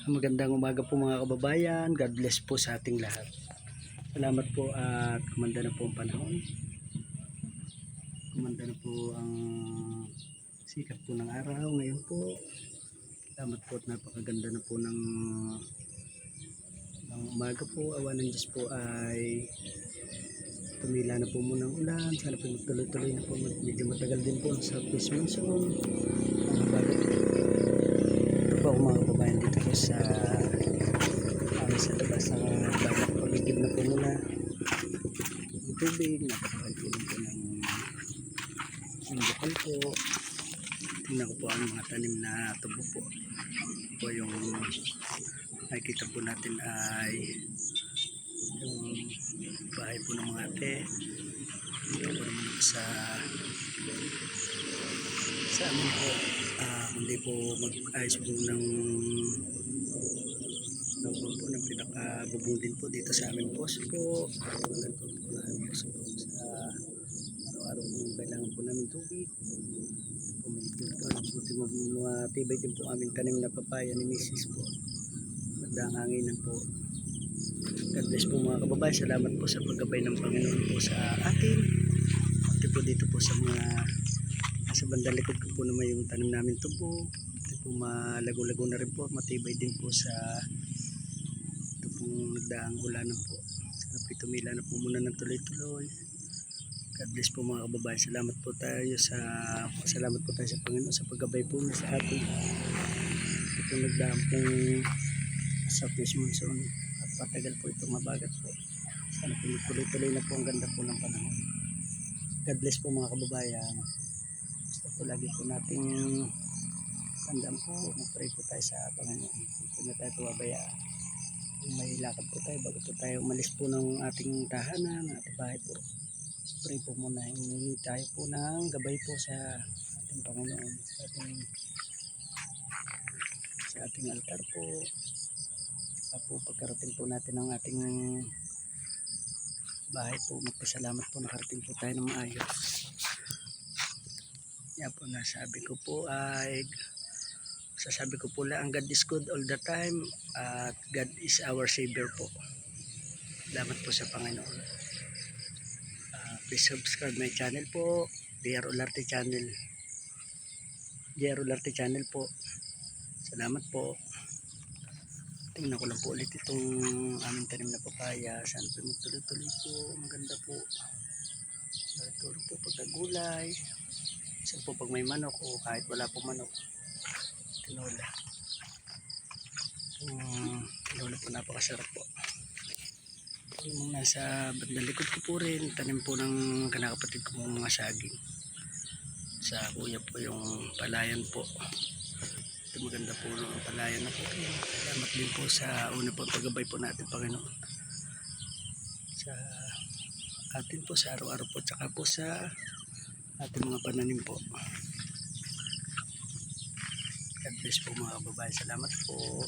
Magandang umaga po mga kababayan. God bless po sa ating lahat. Salamat po at kumanda na po ang panahon. Kumanda na po ang sikat po ng araw ngayon po. Salamat po at napakaganda na po ng umaga po. Awa ng Diyos po ay tumila na po muna ang ulan. Sana po magtuloy-tuloy na po. Medyo matagal din po sa Southwest Monsoon. Ito po ako mga kababayan dito po sa labas sa dagat. Pagigib na po muna ang tubig. Napakagulong po ng bukal po. Tingnan ko po ang mga tanim na tubo po. Po yung nakikita po natin ay yung bahay po ng mga ate. Dito po naman ako sa amin po. Kundi po mag-ayos po ng pinakabubong din po dito sa aming post po. Ganito po na aming post po sa araw-araw po kailangan po namin tubig. Po medyo po buti matibay din po aming tanim na papaya ni Mrs. po. Magdaang hanginan po. God bless po mga kababayan. Salamat po sa paggabay ng Panginoon po sa atin. Pati po dito po sa mga sa bandang likod ko po naman yung tanim namin tubo. Ito po malago-lago na rin po. Matibay din po sa ito pong nagdaang ulanan po. Sana po tumila na po muna ng tuloy-tuloy. God bless po mga kababayan. Salamat po tayo sa Panginoon sa paggabay po niya sa atin. Ito nagdaang pong Southwest Monsoon at patagal po itong mabagat po. Sana po tuloy-tuloy na po ang ganda po ng panahon. God bless po mga kababayan. Basta po lagi po nating tandaan po, mag-pray po tayo sa Panginoon. Hindi po na tayo pababayaan. Kung may lakad po tayo, bago po tayo umalis po ng ating tahanan, ating bahay po, pray po muna. Hihingi tayo po ng gabay po sa ating Panginoon, sa ating altar po. Po pagkarating po natin ang ating bahay po, magpasalamat po nakarating po tayo ng maayos. Yan po nasabi ko po ay sasabi ko po lang, God is good all the time at God is our Savior po. Salamat po sa Panginoon. Please subscribe my channel po, DR Olarte channel. DR Olarte channel po. Salamat po. Tingnan ko lang po ulit itong aming tanim na papaya. Saan po magtuloy-tuloy po. Maganda po. Tuloy po pagkagulay. Saan po pag may manok o kahit wala po manok. Tinola. Tinola po napakasarap po. Yung nasa bandang likod ko po rin. Tanim po ng kanakapatid ko mga saging. Sa kuya po yung palayan po. Ito maganda po ang palayan na po. Salamat din po sa una po paggabay po natin Panginoon. Sa atin po sa araw-araw po. Tsaka po sa ating mga pananim po. God bless po mga kababayan. Salamat po.